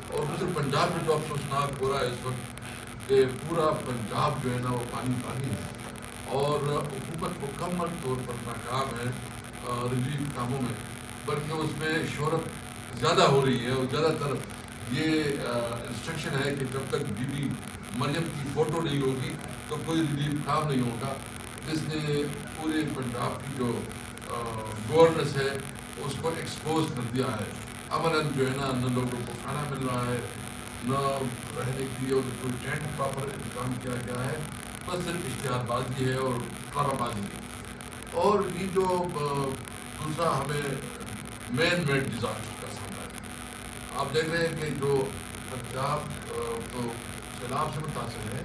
اور دوسرے پنجاب میں جو افسوسناک ہو رہا ہے اس وقت کہ پورا پنجاب جو ہے نا وہ پانی ہے، اور حکومت مکمل طور پر ناکام ہے ریلیف کاموں میں، بلکہ اس میں شہرت زیادہ ہو رہی ہے، اور زیادہ تر یہ انسٹرکشن ہے کہ جب تک بی بی مریم کی فوٹو نہیں ہوگی تو کوئی ریلیف کام نہیں ہوگا، جس نے پورے پنجاب کی جو گورننس ہے اس کو ایکسپوز کر دیا ہے۔ عملاً جو ہے نا نہ لوگوں کو کھانا مل رہا ہے، نہ رہنے کے لیے اور کوئی ٹینٹ پراپر انتظام کیا گیا ہے، بس صرف اشتہار بازی ہے اور خرابہ بازی ہے۔ اور یہ جو دوسرا ہمیں مین میڈ ڈیزاسٹر کا سامنا ہے، آپ دیکھ رہے ہیں کہ جو پنجاب تو سیلاب سے متاثر ہے،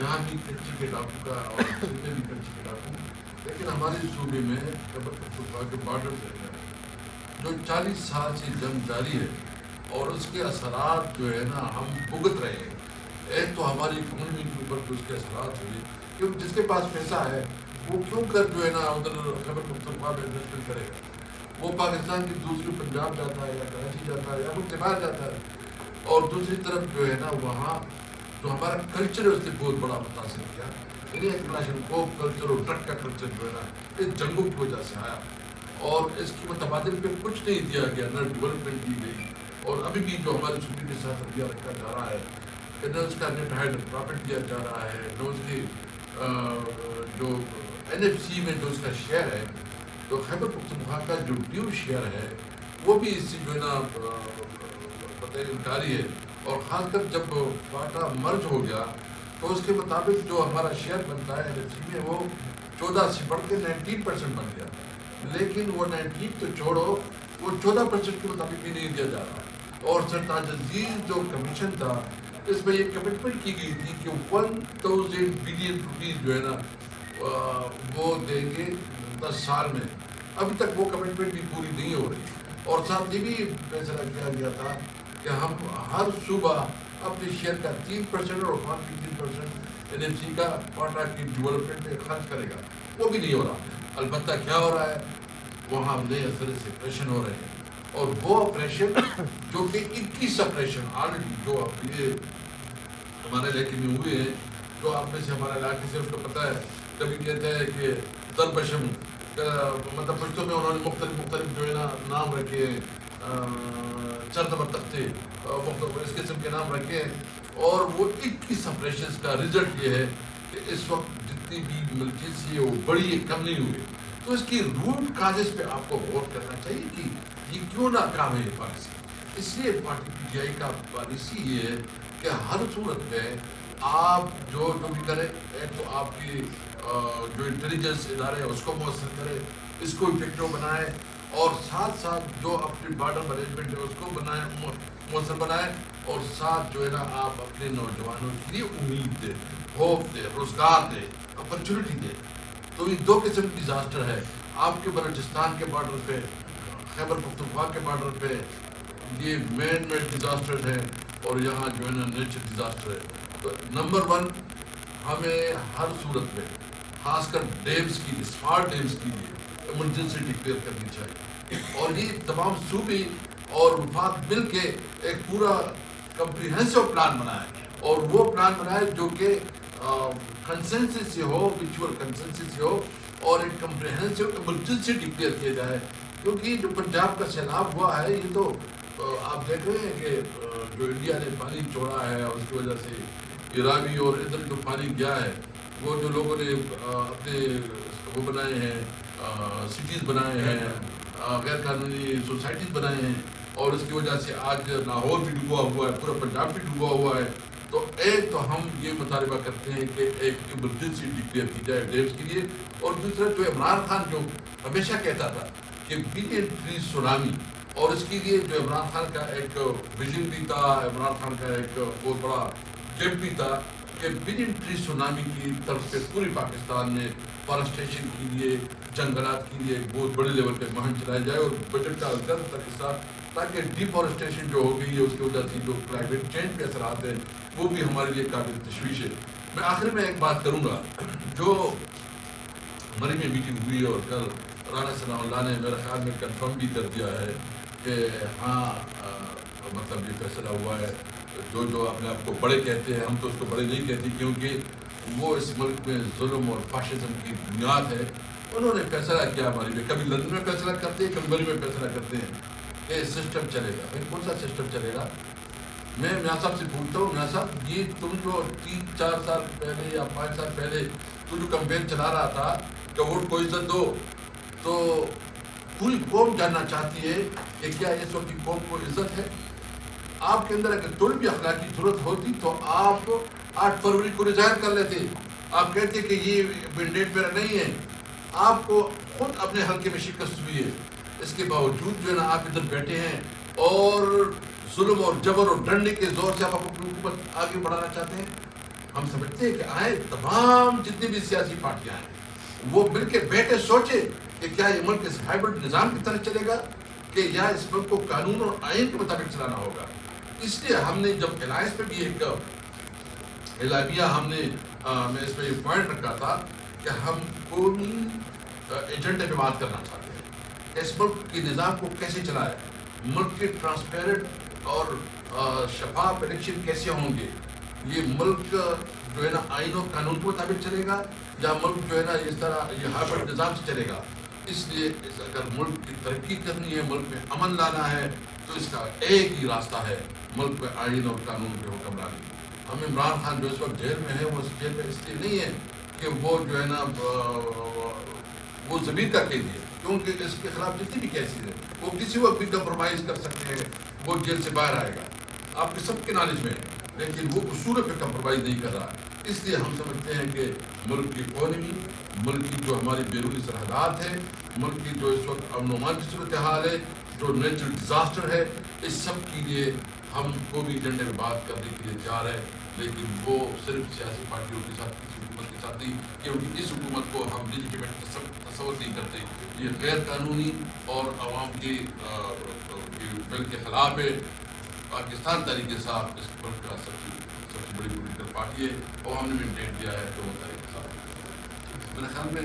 یہاں بھی کچی کے ڈاکو کا اور سندھ بھی کچی کے ڈاکو، لیکن ہمارے صوبے میں خیبر پختونخوا کے بارڈر سے ہے جو 40 سال سے جنگ جاری ہے، اور اس کے اثرات جو ہے نا ہم بھگت رہے ہیں۔ ایک تو ہماری اکنومی کے اوپر جو اس کے اثرات ہوئے، کیونکہ جس کے پاس پیسہ ہے وہ کیوں کر جو ہے نا ادھر خیبر پختونخوا میں انویسٹمنٹ کرے گا، وہ پاکستان کی دوسری پنجاب جاتا ہے یا کراچی جاتا ہے یا ملک کے باہر جاتا ہے۔ اور دوسری طرف جو ہے نا وہاں جو ہمارا کلچر ہے اس نے بہت بڑا متاثر کیا، یعنی ایک کلاشنکوف کلچر اور ٹرک کا کلچر جو ہے نا اس جنگوں کی وجہ سے آیا، اور اس کی متبادل پہ کچھ نہیں دیا گیا، نہ ڈیولپمنٹ دی گئی، اور ابھی بھی جو ہماری صوبے کے ساتھ رویہ رکھا جا رہا ہے کہ نہ اس کا نیٹ ہائڈ پرافٹ دیا جا رہا ہے، نہ اس کی جو NFC میں جو اس کا شیئر ہے، تو خیبر پختونخوا کا جو ڈیو شیئر ہے وہ بھی اس سے جو ہے نا پتہ انکاری ہے، اور خاص کر جب کوٹا مرج ہو گیا تو اس کے مطابق جو ہمارا شیئر بنتا ہے NFC میں وہ 14 سے بڑھ کے 19% بن گیا، لیکن وہ 19 تو چھوڑو، وہ 14% کے مطابق بھی نہیں دیا جا رہا۔ اور سرتاج عزیز جو کمیشن تھا اس میں یہ کمٹمنٹ کی گئی تھی کہ 1000 بلین روپیز جو ہے نا وہ دیں گے 10 سال میں، ابھی تک وہ کمٹمنٹ بھی پوری نہیں ہو رہی، اور ساتھ یہ بھی فیصلہ کیا گیا تھا کہ ہم ہر صوبہ اپنے شیئر کا 3% اور 3% NFC کا کوٹا کی ڈیولپمنٹ میں خرچ کرے گا، وہ بھی نہیں ہو رہا۔ البتہ کیا ہو رہا ہے، وہاں نئے اثر سے آپریشن ہو رہے ہیں، اور وہ آپریشن جو کہ 21 آپریشن آلریڈی جو اب یہ ہمارے علاقے میں ہوئے ہیں، جو آپ میں سے ہمارے علاقے سے اس کو پتہ ہے، کبھی کہتے ہیں کہ دربشم، مطلب پشتوں میں انہوں نے مختلف جو ہے نا نام رکھے، چرد تختے مختلف اس قسم کے نام رکھے ہیں، اور وہ 21 آپریشنز کا رزلٹ یہ ہے کہ اس وقت جتنی بھی ملچیسی ہے وہ بڑی ہے، کم نہیں ہوئی۔ تو اس کی روٹ کازز پہ آپ کو غور کرنا چاہیے کہ یہ کیوں ناکام ہے یہ پالیسی۔ اس لیے پارٹی PTI کا پالیسی یہ ہے کہ ہر صورت میں آپ جو بھی کریں، ایک تو آپ کی جو انٹیلیجنس ادارے ہیں اس کو مؤثر کریں، اس کو افیکٹو بنائیں، اور ساتھ ساتھ جو اپنی بارڈر مینجمنٹ ہے اس کو بنائیں، مؤثر بنائیں، اور ساتھ جو ہے نا آپ اپنے نوجوانوں کے لیے امید دیں، ہوپ دیں، روزگار دیں، اپرچونٹی دیں۔ تو یہ دو قسم کی ڈیزاسٹر ہے، آپ کے بلوچستان کے بارڈر پہ، خیبر پختونخوا کے بارڈر پہ یہ مین میڈ ڈیزاسٹر ہے، اور یہاں جو ہے نا نیچر ڈیزاسٹر ہے۔ تو نمبر 1 ہمیں ہر صورت میں خاص کر ڈیمز کی لیے، اسمارٹ ڈیمز کی لیے ایمرجنسی ڈکلیئر کرنی چاہیے، اور یہ تمام صوبے اور وفاق مل کے ایک پورا کمپریہنسو پلان بنائے، اور وہ پلان بنائے جو کہ کنسنسس سے ہو، میوچول کنسنسس سے ہو، اور ایک کمپریہنسو ایمرجنسی ڈکلیئر کیا جائے۔ کیونکہ جو پنجاب کا سیلاب ہوا ہے یہ تو آپ دیکھ رہے ہیں کہ جو انڈیا نے پانی چھوڑا ہے، اس کی وجہ سے راوی اور ادھر جو پانی گیا ہے، وہ جو لوگوں نے اپنے وہ بنائے ہیں، سٹیز بنائے ہیں، غیر قانونی سوسائٹیز بنائے ہیں، اور اس کی وجہ سے آج لاہور بھی ڈوبا ہوا ہے، پورا پنجاب بھی ڈوبا ہوا ہے۔ تو ایک تو ہم یہ مطالبہ کرتے ہیں کہ ایک ایمرجنسی ڈکلیئر کی جائے ڈیمز کے لیے، اور دوسرا جو عمران خان جو ہمیشہ کہتا تھا کہ بلین ٹری سونامی، اور اس کے لیے جو عمران خان کا ایک ویژن بھی تھا، عمران خان کا ایک بہت بڑا کیمپ بھی تھا کہ بلین ٹری سونامی کی طرف سے پوری پاکستان میں فارسٹیشن کے لیے، جنگلات کے لیے ایک بہت بڑے لیول پہ مہم چلائی جائے، اور بجٹ کا زیادہ تر حصہ، تاکہ ڈیفارسٹیشن جو ہو گئی ہے اس کی وجہ سے جو کلائمیٹ چینج کے اثرات ہیں وہ بھی ہمارے لیے قابل تشویش ہے۔ میں آخر میں ایک بات کروں گا، جو مری میں میٹنگ ہوئی اور کل رانا ثناء اللہ نے میرے خیال میں کنفرم بھی کر دیا ہے کہ ہاں مطلب یہ فیصلہ ہوا ہے. جو اپنے آپ کو بڑے کہتے ہیں, ہم تو اس کو بڑے نہیں کہتے کیونکہ وہ اس ملک میں ظلم اور فاشزم کی بنیاد ہے. انہوں نے فیصلہ کیا ہماری میں, کبھی لندن میں فیصلہ کرتے ہیں, کبھی بری میں فیصلہ کرتے ہیں کہ سسٹم چلے گا. بھائی کون سا سسٹم چلے گا؟ میں میاں صاحب سے پوچھتا ہوں, میاں صاحب یہ تم جو 3-4 سال پہلے یا 5 سال پہلے تو جو کمپین چلا رہا تھا کہ ووٹ کو عزت دو, تو پوری قوم جاننا چاہتی ہے کہ کیا اس وقت کی قوم کو عزت ہے؟ آپ کے اندر اگر تھوڑی بھی اخلاقی ضرورت ہوتی تو آپ 8 فروری کو ریزائن کر لیتے. آپ کہتے کہ یہ مینڈیٹ میرا نہیں ہے. آپ کو خود اپنے حلقے میں شکست ہوئی ہے, اس کے باوجود جو ہے نا آپ ادھر بیٹھے ہیں اور ظلم اور جبر اور ڈنڈے کے زور سے آپ اپنی حکومت آگے بڑھانا چاہتے ہیں. ہم سمجھتے ہیں کہ آئے تمام جتنی بھی سیاسی پارٹیاں ہیں وہ مل کے بیٹھے سوچے کہ کیا یہ ملک اس ہائیبرڈ نظام کی طرح چلے گا کہ یا اس ملک کو قانون اور آئین کے مطابق چلانا ہوگا. اس لیے ہم نے جب الائنس پہ بھی ایک اعلامیہ ہم نے میں اس پہ یہ پوائنٹ رکھا تھا کہ ہم قومی ایجنڈے پہ بات کرنا چاہتے ہیں. اس ملک کے نظام کو کیسے چلائے, ملک کے ٹرانسپیرنٹ اور شفاف الیکشن کیسے ہوں گے, یہ ملک جو ہے نا آئین و قانون کے مطابق چلے گا یا ملک جو ہے نا اس طرح یہ ہائیبرڈ نظام سے چلے گا. اس لیے اگر ملک کی ترقی کرنی ہے, ملک میں امن لانا ہے, تو اس کا ایک ہی راستہ ہے ملک میں آئین اور قانون کے حکمرانی. ہم عمران خان جو اس وقت جیل میں ہے وہ اس جیل میں اس لیے نہیں ہے کہ وہ جو ہے نا وہ ضمیر کا قیدی ہے, کیونکہ اس کے خلاف جتنی بھی کیسز ہے وہ کسی وقت بھی کمپرومائز کر سکتے ہیں, وہ جیل سے باہر آئے گا. آپ کے سب کے نالج میں ہے, لیکن وہ اصول پہ کمپرومائز نہیں کر رہا. اس لیے ہم سمجھتے ہیں کہ ملک کی اکانومی, ملک کی جو ہماری بیرونی سرحدات ہے, ملک کی جو اس وقت امن و امان کی صورتحال ہے, جو نیچرل ڈیزاسٹر ہے, اس سب کے لیے ہم کو بھی ایجنڈے میں بات کرنے کے لیے تیار ہے, لیکن وہ صرف سیاسی پارٹیوں کے ساتھ, کسی حکومت کے ساتھ نہیں, کیونکہ اس حکومت کو ہم لیجیٹمیٹ تصور نہیں کرتے. یہ غیر قانونی اور عوام کی بل کے خلاف ہے. پاکستان تحریک انصاف اس ملک کا سب سے بڑی پولیٹیکل پارٹی ہے اور ہم نے مینٹین کیا ہے تو تحریک انصاف. میرے خیال میں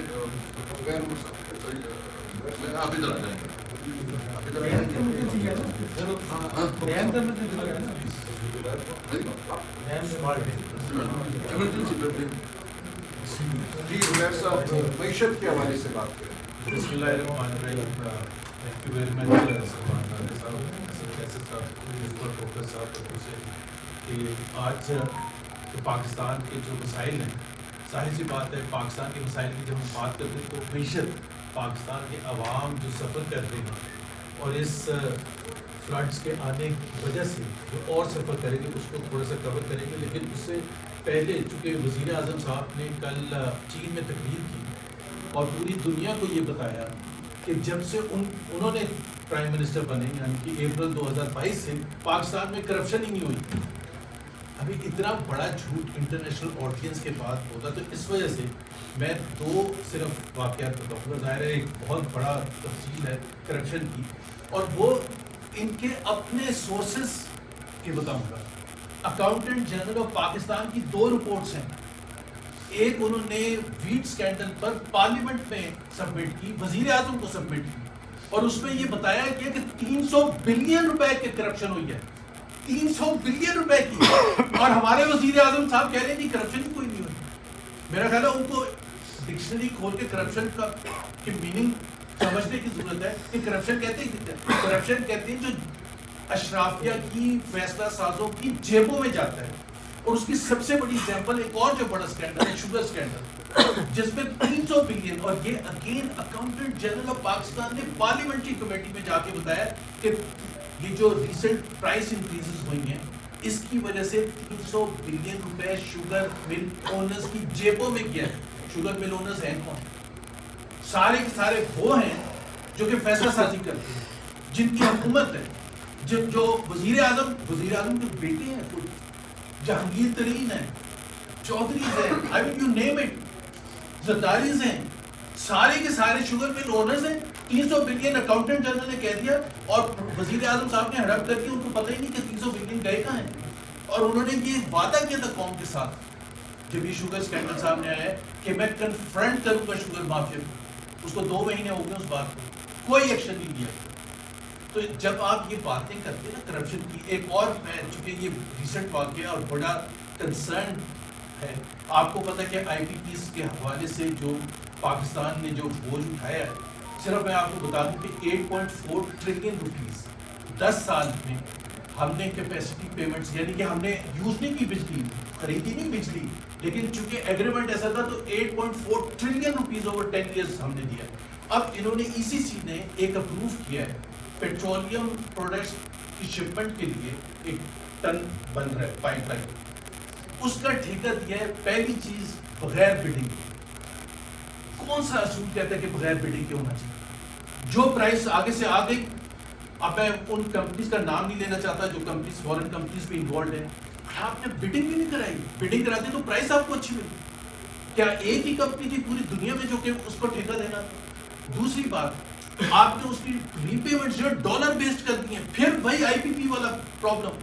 آپ ادھر آ جائیں گے, آپ ادھر آ جائیں گے. جی عمیر صاحب, معیشت کے حوالے سے بات کریں. بسم اللہ الرحمن الرحیم. تھینک یو ویری مچ صاحب کہ آج پاکستان کے جو مسائل ہیں, ظاہر سی بات ہے پاکستان کے مسائل کی جب ہم بات کرتے ہیں تو معیشت, پاکستان کے عوام جو سفر کرتے ہیں اور اس فلڈس کے آنے کی وجہ سے جو اور سفر کریں گے اس کو تھوڑا سا کور کریں گے. لیکن اس سے پہلے چونکہ وزیر اعظم صاحب نے کل چین میں تقریر کی اور پوری دنیا کو یہ بتایا کہ جب سے انہوں نے پرائم منسٹر بنے, یعنی کہ اپریل 2022 سے پاکستان میں کرپشن ہی نہیں ہوئی. ابھی اتنا بڑا جھوٹ انٹرنیشنل آڈینس کے بعد ہوتا, تو اس وجہ سے میں 2 صرف واقعات بتاؤں گا. ظاہر ہے ایک بہت بڑا تفصیل ہے کرپشن کی, اور وہ ان کے اپنے سورسز کے بتاؤں گا. اکاؤنٹنٹ جنرل آف پاکستان کی 2 رپورٹس ہیں. ایک انہوں نے ویٹ سکینڈل پر پارلیمنٹ میں سبمٹ کی, وزیر اعظم کو سبمٹ کی, اور اس میں یہ بتایا گیا کہ 300 بلین روپے کی کرپشن ہوئی ہے. 300 بلین روپے کی, اور ہمارے وزیر اعظم صاحب کہہ رہے ہیں کہ کرپشن کوئی نہیں ہوئی. میرا خیال ہے ان کو ڈکشنری کھول کے کرپشن کا کی میننگ سمجھنے کی ضرورت ہے کہ کرپشن کہتے ہیں, کرپشن کہتے ہیں جو اشرافیہ کی, فیصلہ سازوں کی جیبوں میں جاتا ہے. اور اس کی سب سے بڑی ایگزامپل ایک اور جو بڑا اسکینڈل ہے, شوگر اسکینڈل, جس میں 300 بلین, اور یہ again accountant general of Pakistan نے پارلیمنٹری کمیٹی میں جا کے بتایا کہ یہ جو ریسنٹ پرائس انکریزز ہوئی ہیں اس کی وجہ سے 300 بلین روپے شوگر مل اونرز کی جیبوں میں گیا ہے. شوگر مل اونرز ہیں کون؟ سارے کے سارے وہ ہیں جو کہ فیصلہ سازی کرتے ہیں, جن کی حکومت ہے, جو وزیر اعظم کے بیٹے ہیں, جہانگیر ترین ہیں, چودھریز ہیں, آئی مین یو نیم اٹ, زرداریز ہیں, سارے کے سارے شوگر مل اونرز ہیں. 300 بلین اکاؤنٹنٹ جنرل نے کہہ دیا, اور وزیر اعظم صاحب نے ہڑپ کر کے ان کو پتہ ہی نہیں کہ 300 بلین گئے کہاں ہیں. اور انہوں نے یہ وعدہ کیا تھا قوم کے ساتھ جب یہ شوگر اسکینڈل سامنے آیا ہے کہ میں کنفرنٹ کروں گا شوگر مافیا کو. اس کو 2 مہینے ہو گئے اس بات کو, کوئی ایکشن نہیں لیا. تو جب آپ یہ باتیں کرتے ہیں نا کرپشن کی، ایک اور میں چونکہ یہ ریسنٹ واقعہ اور بڑا کنسرن ہے، آپ کو پتہ کہ آئی پی پیز کے حوالے سے جو پاکستان نے جو بوجھ اٹھایا ہے، صرف میں آپ کو بتا دوں کہ 8.4 ٹریلین روپیز 10 سال میں ہم نے کیپیسٹی پیمنٹس، یعنی کہ ہم نے یوز نہیں کی بجلی، خریدی نہیں بجلی، لیکن چونکہ ایگریمنٹ ایسا تھا تو 8.4 ٹریلین روپیز اوور 10 ایئرس ہم نے دیا۔ اب انہوں نے ای سی سی نے ایک اپروو کیا ہے پیٹرولیم پروڈکٹس کی شپمنٹ کے لیے ایک ٹن بن رہا ہے پائپ لائن، اس کا ٹھیکہ دیا ہے پہلی چیز بغیر بڈنگ۔ کون سا اصول کہتا ہے کہ بغیر بڈنگ کے ہونا چاہیے؟ جو پرائس آگے سے آ گئی، اب میں ان کمپنیز کا نام نہیں لینا چاہتا جو کمپنیز فورن کمپنیز بھی انوالوڈ ہیں، آپ نے بڈنگ بھی نہیں کرائی، بڈنگ کراتے تو پرائس آپ کو اچھی ملی۔ کیا ایک ہی کمپنی تھی پوری دنیا میں جو کہ اس کو ٹھیکہ دینا تھا؟ دوسری بات، آپ نے اس کی ری پیمنٹ جو ڈالر بیسڈ کر دی ہیں، پھر وہی آئی پی پی والا پرابلم،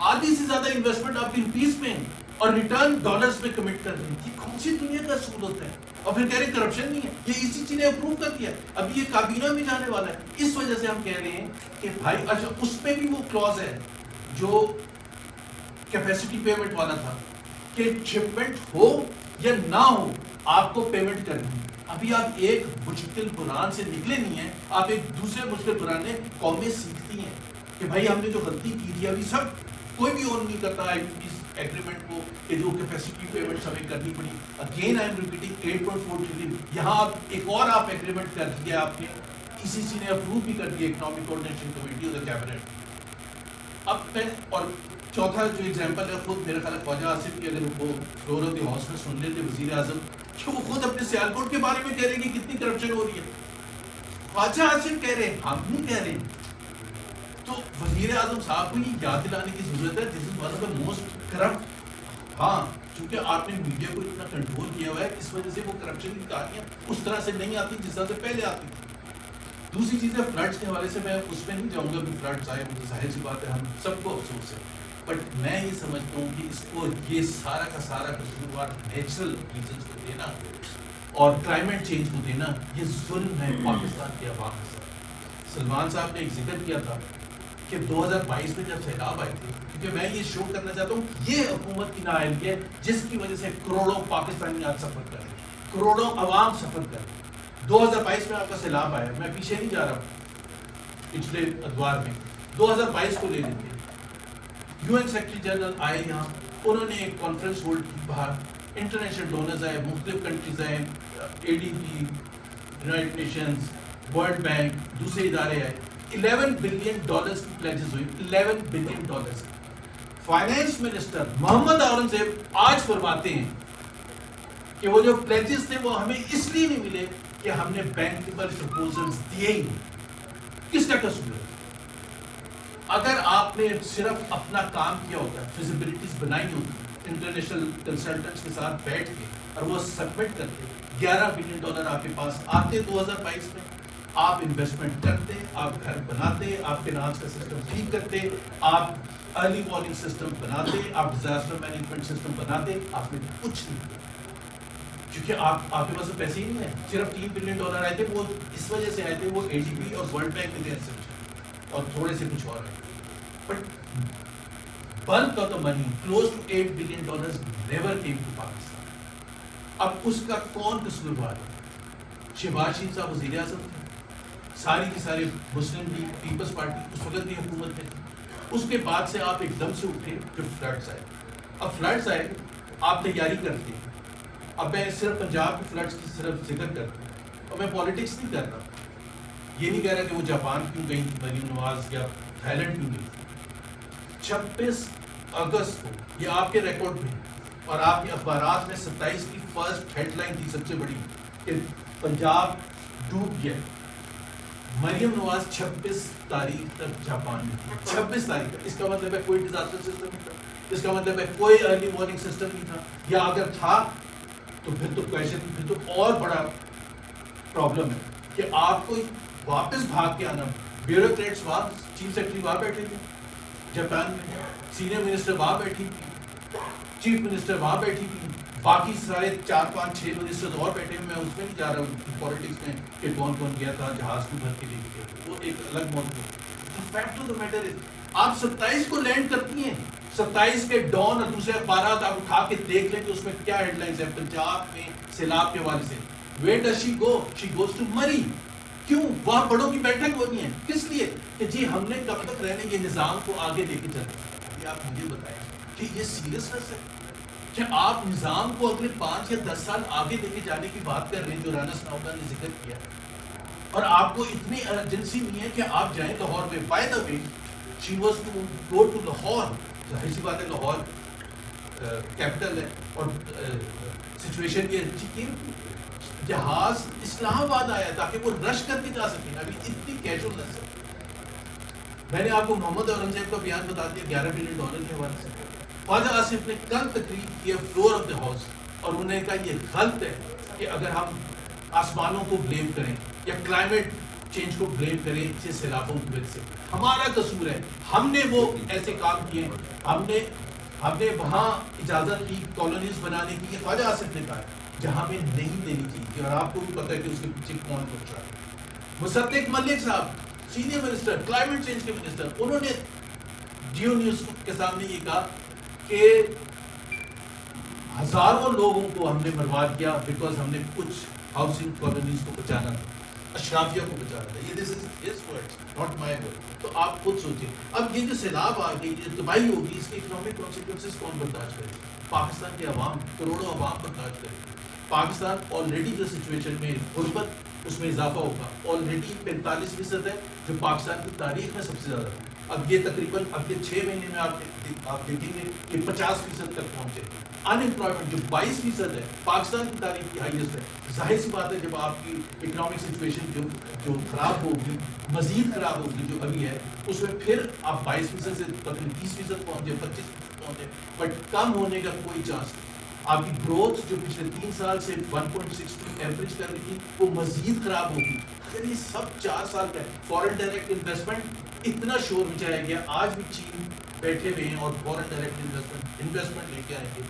آدھی سے زیادہ انویسٹمنٹ آپ کی روپیز میں اور ریٹرن ڈالرز میں کمٹ کر رہی ہیں۔ یہ کون سی دنیا کا اصول ہوتا ہے؟ اور پھر کہہ رہے کرپشن نہیں ہے، یہ اسی چیز نے اپروو کر دیا، اب یہ کابینہ میں جانے والا ہے۔ اس وجہ سے ہم کہہ رہے ہیں کہ بھائی اچھا اس پہ بھی وہ کلوز ہے جو کیپیسٹی پیمنٹ والا تھا کہ شپمنٹ ہو یا نہ ہو آپ کو پیمنٹ کرنی ہے۔ ابھی آپ ایک مشکل بحران سے نکلے نہیں ہیں، آپ ایک دوسرے مشکل بحران میں قومیں سیکھتی ہیں کہ بھائی ہم نے جو غلطی کی تھی، ابھی سب کوئی بھی اون نہیں کرتا ہے اس ایگریمنٹ کو کہ جو کیپیسٹی پیمنٹ ہمیں کرنی پڑی۔ Again I am repeating 8.4 trillion, یہاں آپ ایک اور آپ ایگریمنٹ کر دیا آپ نے، ای سی سی نے اپروو بھی کر دیا، economic coordination committee of the cabinet. اب میں اور چوتھا جو ایگزامپل ہے، خود میرے خیال ہے خواجہ آصف کی اگر وہ فلور آف دی ہاؤس میں سن لیتے وزیر اعظم کہ وہ خود اپنے سیالکوٹ کے بارے میں کہہ رہے ہیں کہ کتنی کرپشن ہو رہی ہے، خواجہ آصف کہہ رہے ہیں، ہم نہیں کہہ رہے ہیں۔ تو وزیر اعظم صاحب کو یہ یاد دلانے کی ضرورت ہے this is one of the most corrupt. ہاں چونکہ آپ نے میڈیا کو اتنا کنٹرول کیا ہوا ہے، اس وجہ سے وہ کرپشن کی کہانیاں اس طرح سے نہیں آتی جس طرح سے پہلے آتی تھی۔ دوسری چیز ہے فلڈس کے حوالے سے، میں اس میں نہیں جاؤں گا کہ فلڈس آئے، مجھے ظاہر سی بات ہے ہم سب کو افسوس ہے، بٹ میں یہ سمجھتا ہوں کہ اس کو یہ سارا کا سارا قصوروار نیچرل ریزنس کو دینا اور کلائمیٹ چینج کو دینا یہ ظلم ہے پاکستان کے عوام کے ساتھ۔ سلمان صاحب نے ایک ذکر کیا تھا کہ 2022 میں جب سیلاب آئے تھے، کیونکہ میں یہ شو کرنا چاہتا ہوں یہ حکومت کی نااہلی ہے جس کی وجہ سے کروڑوں پاکستانی آج سفر کر رہے ہیں، کروڑوں عوام سفر کر رہے ہیں۔ 2022 میں آپ کا سیلاب آیا، میں پیچھے نہیں جا رہا پچھلے ادوار میں، 2022 کو لے لیتے ہیں۔ یو این سیکرٹری جنرل آئے یہاں، انہوں نے ایک کانفرنس ہولڈ کی باہر، انٹرنیشنل ڈونرز آئے، مختلف کنٹریز آئے، A D B, United Nations, World Bank, دوسرے ادارے آئے، $11 بلین کی پلیجز ہوئی، $11 billion. Finance minister Muhammad Aurangzeb آج فرماتے ہیں کہ وہ جو پلیجز تھے وہ ہمیں اس لیے نہیں ملے کہ ہم نے بینکیبل پرپوزلز دیے ہی نہیں۔ کس کا قصور ہے؟ اگر آپ نے صرف اپنا کام کیا ہوتا ہے، فیزیبلٹیز بنائی ہوتی انٹرنیشنل کنسلٹنٹس کے ساتھ بیٹھ کے اور وہ سبمٹ کرتے، $11 بلین آپ کے پاس آتے 2022 میں، آپ انویسٹمنٹ کرتے، آپ گھر بناتے، آپ فائنانس کا سسٹم ٹھیک کرتے، آپ ارلی وارننگ سسٹم بناتے، آپ ڈیزاسٹر مینجمنٹ سسٹم بناتے، آپ نے کچھ نہیں کیا کیونکہ آپ کے پاس پیسے ہی نہیں ہیں۔ صرف $3 بلین آئے تھے، وہ اس وجہ سے آئے تھے، وہ اے ڈی بی اور ورلڈ بینک کے تحت سے اور تھوڑے سے کچھ اور ہے، but bulk of the money close to $8 billion never came to Pakistan۔ اب اس کا کون قصوروار ہے؟ شہباز شریف صاحب وزیر اعظم تھے، ساری کی ساری مسلم لیگ پیپلز پارٹی اس وقت کی حکومت میں تھی۔ اس کے بعد سے آپ ایک دم سے اٹھے پھر فلڈس آئے، اب فلڈس آئے آپ تیاری کرتے ہیں۔ اب میں صرف پنجاب کے فلڈس کی صرف ذکر کرتا ہوں اور میں پالیٹکس نہیں کر رہا، یہ نہیں کہہ رہا کہ وہ جاپان کیوں گئی مریم نواز یا تھائی لینڈ کیوں گئی۔ 26 اگست کو یہ آپ کے ریکارڈ میں اور آپ کے اخبارات میں 27 کی فرسٹ ہیڈ لائن تھی سب سے بڑی کہ پنجاب ڈوب گیا۔ مریم نواز 26 تاریخ تک جاپان میں تھی، 26 تاریخ تک۔ اس کا مطلب ہے کوئی ڈیزاسٹر سسٹم نہیں تھا، اس کا مطلب ہے کوئی ارلی وارننگ سسٹم نہیں تھا، یا اگر تھا تو پھر تو پھر تو اور بڑا پرابلم ہے کہ آپ کو واپس بھاگ کے آنا۔ بیوروکریٹس وہاں، چیف سیکرٹری وہاں بیٹھے تھے جاپان میں، سینئر منسٹر وہاں بیٹھی تھی، چیف منسٹر وہاں بیٹھی تھی، باقی سارے 4-5-6 منسٹر اور بیٹھے ہوئے، میں اس میں نہیں جا رہا ہوں پالیٹکس میں کہ کون کون گیا تھا جہاز کو بھر کے لے کے گیا، وہ ایک الگ موضوع ہے۔ Fact of the matter is آپ 27 کو لینڈ کرتی ہیں، 27 کے ڈان اور دوسرے اخبارات آپ اٹھا کے دیکھ لیں کہ اس میں کیا ہیڈ لائنز ہیں پنجاب میں سیلاب کے حوالے سے۔ Where does she go? She goes to Murree. کیوں؟ وہاں بڑوں کی بیٹھک ہونی ہے، کس لیے؟ کہ جی ہم نے کب تک رہنے یہ نظام کو آگے لے کے چلنا ہے۔ ابھی آپ مجھے بتائیں کہ یہ سیریسنس ہے کہ آپ نظام کو اگلے 5 یا 10 سال آگے لے کے جانے کی بات کر رہے ہیں جو رانا ثناءاللہ نے ذکر کیا، اور آپ کو اتنی ایمرجنسی نہیں ہے کہ آپ جائیں لاہور میں۔ By the way she was to go to Lahore, ظاہر سی بات ہے لاہور کیپٹل ہے اور سچویشن یہ اچھی کی جہاز اسلام آباد آیا تاکہ وہ رش کر کے جا سکیں۔ ابھی اتنی کیجولنس ہے۔ میں نے آپ کو محمد اورنگزیب کا بیان بتا دیا $11 بلین کے حوالے سے۔ خواجہ آصف نے کل تقریر کی فلور آف دا ہاؤس اور انہوں نے کہا یہ غلط ہے کہ اگر ہم آسمانوں کو بلیم کریں یا کلائمیٹ چینج کو بلیم کریں اسے سیلابوں کی وجہ سے، ہمارا قصور ہے، ہم نے وہ ایسے کام کیے، ہم نے وہاں اجازت کی کالونیز بنانے کی، یہ خواجہ آصف نے کہا جہاں میں نہیں دینی چاہیے، اور آپ کو بھی پتہ ہے کہ اس کے پیچھے کون کچھ رہا ہے۔ مصدق ملک صاحب سینئر منسٹر کلائمیٹ چینج کے منسٹر، انہوں نے جیو نیوز کے سامنے یہ کہا کہ ہزاروں لوگوں کو ہم نے برباد کیا بیکاز ہم نے کچھ ہاؤسنگ کالونیز کو بچانا تھا، اشرافیہ کو بچانا تھا۔ یہ this is his words not my word. تو آپ خود سوچیں اب یہ جو سیلاب آ گئی، یہ تباہی ہوگی، اس کے اکنامک کانسیکوینسز کون برداشت کرے؟ پاکستان کے عوام، کروڑوں عوام برداشت کرے۔ پاکستان آلریڈی جو سچویشن میں غربت اس میں اضافہ ہوگا، آلریڈی 45% ہے جو پاکستان کی تاریخ میں سب سے زیادہ ہے۔ اب یہ تقریباً اگلے 6 مہینے میں آپ دیکھیں گے کہ 50% تک پہنچے۔ ان امپلائمنٹ جو 22% ہے پاکستان کی تاریخ کی ہائیسٹ ہے۔ ظاہر سی بات ہے جب آپ کی اکنامک سچویشن جو خراب ہوگی، مزید خراب ہوگی جو ابھی ہے، اس میں پھر آپ 22% سے تقریباً 30% پہنچے، 25% پہنچے، بٹ کم ہونے کا کوئی چانس نہیں۔ آپ کی گروتھ جو پچھلے 3 سال سے 1.62 ایوریج کر رہی تھی وہ مزید خراب ہوگی۔ اگر یہ سب 4 سال کا ہے، فورن ڈائریکٹ انویسٹمنٹ اتنا شور مچایا گیا، آج بھی چین بیٹھے ہوئے ہیں اور فورن ڈائریکٹ انویسٹمنٹ لے کے آئیں گے۔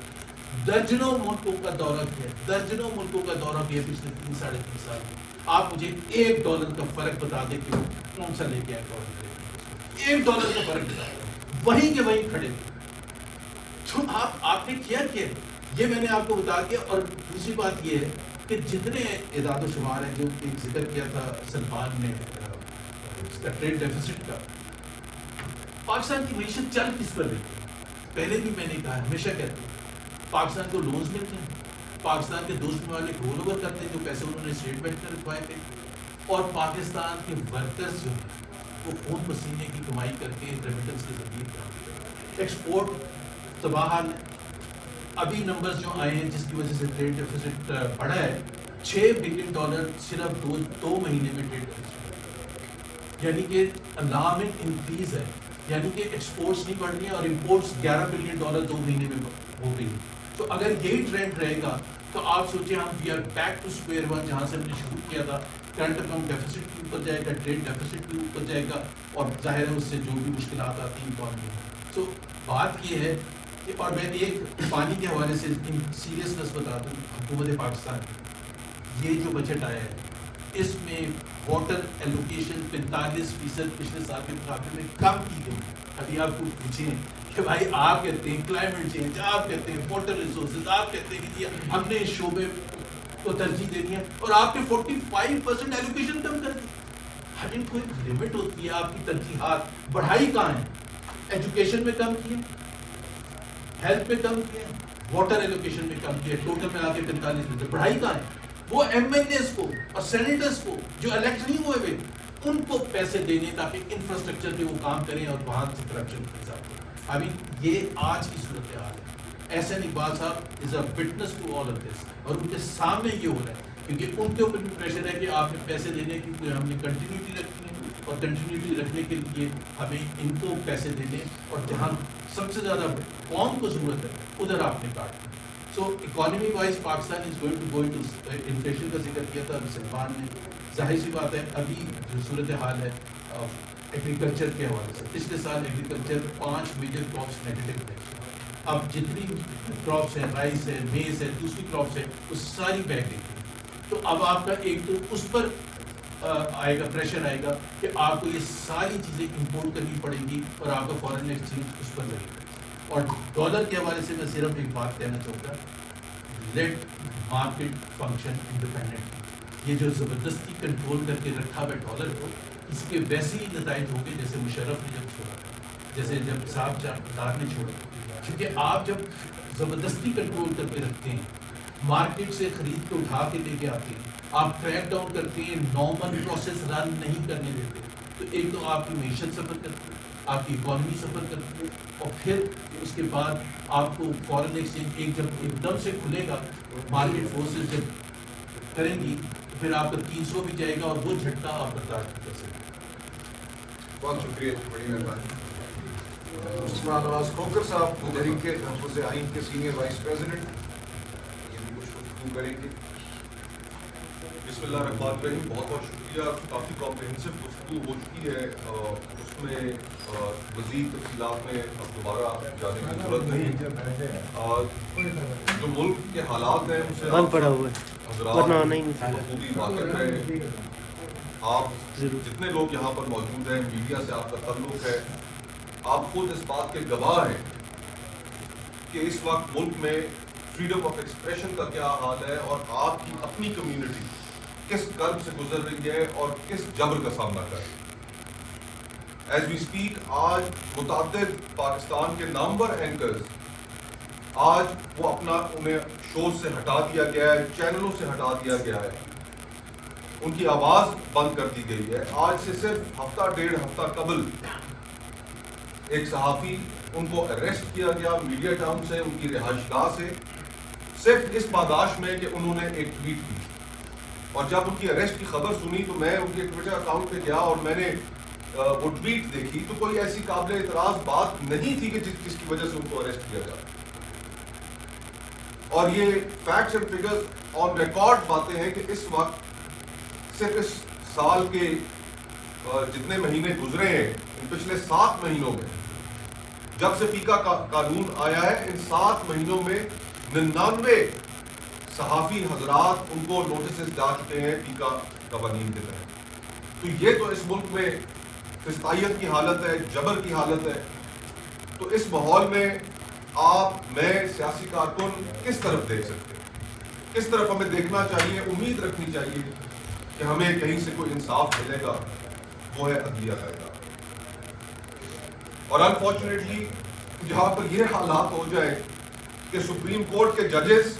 درجنوں ملکوں کا دورہ کیا، درجنوں ملکوں کا دورہ کیا پچھلے 3-3.5 سال میں۔ آپ مجھے $1 کا فرق بتا دیں کہ کون سا لے کے آئے فورن ڈائریکٹ، $1 کا فرق بتا دیں، وہیں کے وہیں کھڑے تو آپ نے کیا یہ میں نے آپ کو بتا دیا۔ اور دوسری بات یہ ہے کہ جتنے اعداد و شمار ہیں جو ذکر کیا تھا سلمان نے اس کا ٹریڈ ڈیفیسٹ کا، پاکستان کی معیشت چل کس پر رہی ہے؟ پہلے بھی میں نے کہا، ہمیشہ کہتے ہیں پاکستان کو لونز ملتے ہیں، پاکستان کے دوست ممالک رول اوور کرتے ہیں جو پیسے انہوں نے اسٹیٹ بینک میں رکھوائے تھے، اور پاکستان کے ورکرز جو ہیں وہ خون پسینے کی کمائی کر کے ریمیٹنس کے ذریعے کام کرتے ہیں۔ ایکسپورٹ تباہ حال ہے۔ ابھی نمبرز جو آئے ہیں جس کی وجہ سے ٹریڈ ڈیفیسٹ بڑھا ہے، $6 بلین صرف دو مہینے میں ٹریڈ ڈیفیسٹ، یعنی کہ الارمنگ انکریز ہے، یعنی کہ ایکسپورٹس نہیں بڑھ رہی ہیں اور امپورٹس $11 بلین 2 مہینے میں ہو گئی۔ تو اگر یہی ٹرینڈ رہے گا تو آپ سوچیں ہم we are back to square one, جہاں سے ہم نے شروع کیا تھا۔ کرنٹ اکاؤنٹ ڈیفیسٹ بھی اوپر جائے گا، ٹریڈ ڈیفیسٹ بھی اوپر جائے گا، اور ظاہر ہے اس سے جو بھی مشکلات آتی ہیں اکانومی میں۔ تو بات یہ ہے کہ، اور میں ایک پانی کے حوالے سے سیریسنس بتا دوں، حکومت پاکستان یہ جو بجٹ آیا ہے اس میں واٹر ایلوکیشن 45% پچھلے سال کے مقابلے میں کم کی گئی۔ ابھی آپ کو پوچھیں کہ بھائی آپ کہتے ہیں کلائمیٹ چینج، آپ کہتے ہیں واٹر ریسورسز، آپ کہتے ہیں کہ ہم نے اس شعبے کو ترجیح دینی ہے، اور آپ نے 45% ایلوکیشن کم کر دی۔ ہر ان کو ایک لمٹ ہوتی ہے آپ کی ترجیحات۔ بڑھائی کہاں ہے؟ ایجوکیشن میں کم کیے، ہیلتھ میں کم کیے، واٹر ایلوکیشن میں کم کیے، ٹوٹل ملا کے 45%۔ بڑھائی کہاں ہے؟ وہ ایم ایل ایز کو اور سینیٹرز کو جو الیکٹ نہیں ہوئے ان کو پیسے دینے تاکہ انفراسٹرکچر پہ وہ کام کریں اور وہاں سے کرپشن کے حساب سے۔ ابھی یہ آج کی صورتحال ہے۔ احسن اقبال صاحب is a witness to all of this, اور ان کے سامنے یہ ہو رہا ہے کیونکہ ان کے اوپر بھی پریشر ہے کہ آپ نے پیسے دینے کی، ہم نے کنٹینیوٹی رکھنی ہے، اور کنٹینیوٹی رکھنے کے لیے ہمیں ان کو پیسے دینے، اور جہاں سب سے زیادہ قوم کو ضرورت ہے ادھر آپ نے کاٹنا۔ So economy wise Pakistan is going to inflation کا ذکر کیا تھا سلمان نے۔ ظاہر سی بات ہے ابھی جو صورتحال ہے ایگریکلچر کے حوالے سے، پچھلے سال ایگریکلچر 5 میجر کراپس نیگیٹو ہے، اب جتنی کراپس ہیں، رائس ہے، میز ہے، دوسری کراپس ہے، وہ ساری بیک دیکھیں. تو اب آپ کا ایک تو اس پر آئے گا، پریشر آئے گا کہ آپ کو یہ ساری چیزیں امپورٹ کرنی پڑیں گی اور آپ کا فارن ایکسچینج اس پر لگے گا. اور ڈالر کے حوالے سے میں صرف ایک بات کہنا چاہوں گا، لیٹ مارکیٹ فنکشن انڈیپینڈنٹ. یہ جو زبردستی کنٹرول کر کے رکھا ہوا ڈالر کو، اس کے ویسے ہی نتائج ہوں گے جیسے مشرف نے جب چھوڑا، جیسے جب صاحب دار نے چھوڑا. کیونکہ آپ جب زبردستی کنٹرول کر کے رکھتے ہیں، مارکیٹ سے خرید کے اٹھا کے لے کے آتے ہیں، آپ ٹریک ڈاؤن کرتے ہیں، نارمل پروسیس رن نہیں کرنے دیتے، تو ایک تو آپ کی معیشت سفر کرتی ہے، آپ کی اکانومی سفر کرتی ہے، اور پھر اس کے بعد آپ کو فارن ایکسچینج جب ایک دم سے کھلے گا، مارکیٹ فورسز جب کریں گی، تو پھر آپ کا 300 بھی جائے گا اور وہ جھٹکا آپ برداشت نہیں کر سکتے. بہت شکریہ، بڑی مہربانی. عثمان نواز کھوکر صاحب تحریک تحفظ آئین کے سینئر وائس پریزیڈنٹ، یہ بھی کچھ گفتگو کریں گے. بسم اللہ الرحمن الرحیم. بہت بہت شکریہ. کافی کمپریہنسو گفتگو ہو چکی ہے، اس میں مزید تفصیلات میں اب دوبارہ جانے کی ضرورت نہیں. جو ملک کے حالات ہیں ان سے حضرات بخوبی واقف ہیں. آپ جتنے لوگ یہاں پر موجود ہیں، میڈیا سے آپ کا تعلق ہے، آپ خود اس بات کے گواہ ہیں کہ اس وقت ملک میں فریڈم آف ایکسپریشن کا کیا حال ہے اور آپ کی اپنی کمیونٹی کس کرب سے گزر رہی ہے اور کس جبر کا سامنا کر رہی ہے. ایز وی اسپیک آج متعدد پاکستان کے نامور اینکرز آج وہ انہیں شوز سے ہٹا دیا گیا ہے، چینلوں سے ہٹا دیا گیا ہے، ان کی آواز بند کر دی گئی ہے. آج سے صرف ہفتہ ڈیڑھ ہفتہ قبل ایک صحافی ان کو اریسٹ کیا گیا میڈیا ٹاؤن سے، ان کی رہائش گاہ سے، صرف اس پاداش میں کہ انہوں نے ایک ٹویٹ کی. اور جب ان کی اریسٹ کی خبر سنی تو میں ان کے ٹویٹر اکاؤنٹ پہ گیا اور میں نے وہ ٹویٹ دیکھی تو کوئی ایسی قابل اعتراض بات نہیں تھی کہ جس کی وجہ سے ان کو اریسٹ کیا جائے. اور یہ facts and figures on record باتیں ہیں کہ اس وقت صرف اس سال کے جتنے مہینے گزرے ہیں، ان پچھلے 7 مہینوں میں جب سے پیکا قانون آیا ہے، ان 7 مہینوں میں 99 صحافی حضرات ان کو نوٹسز جا چکے ہیں پیکا قوانین کے تحت. تو یہ تو اس ملک میں فسطائیت کی حالت ہے، جبر کی حالت ہے. تو اس ماحول میں آپ، میں، سیاسی کارکن کس طرف دیکھ سکتے ہیں، کس طرف ہمیں دیکھنا چاہیے؟ امید رکھنی چاہیے کہ ہمیں کہیں سے کوئی انصاف ملے گا، وہ ہے عدلیہ کا ادارہ. اور انفارچونیٹلی جہاں پر یہ حالات ہو جائیں کہ سپریم کورٹ کے ججز،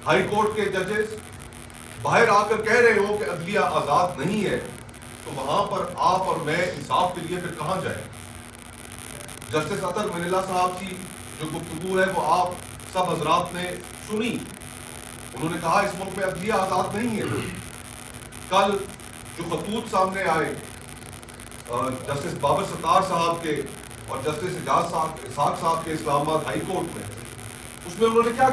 ہائی کورٹ کے ججز باہر آ کر کہہ رہے ہو کہ عدلیہ آزاد نہیں ہے، تو وہاں پر آپ اور میں انصاف کے لیے پھر کہاں جائیں؟ جسٹس اطہر منیلا صاحب کی جو گفتگو ہے وہ آپ سب حضرات نے سنی. انہوں نے کہا اس ملک میں عدلیہ آزاد نہیں ہے. کل جو خطوط سامنے آئے جسٹس بابر ستار صاحب کے اور جسٹس اعجاز اسحاق صاحب کے اسلام آباد ہائی کورٹ میں، اس میں انہوں نے کیا کہا؟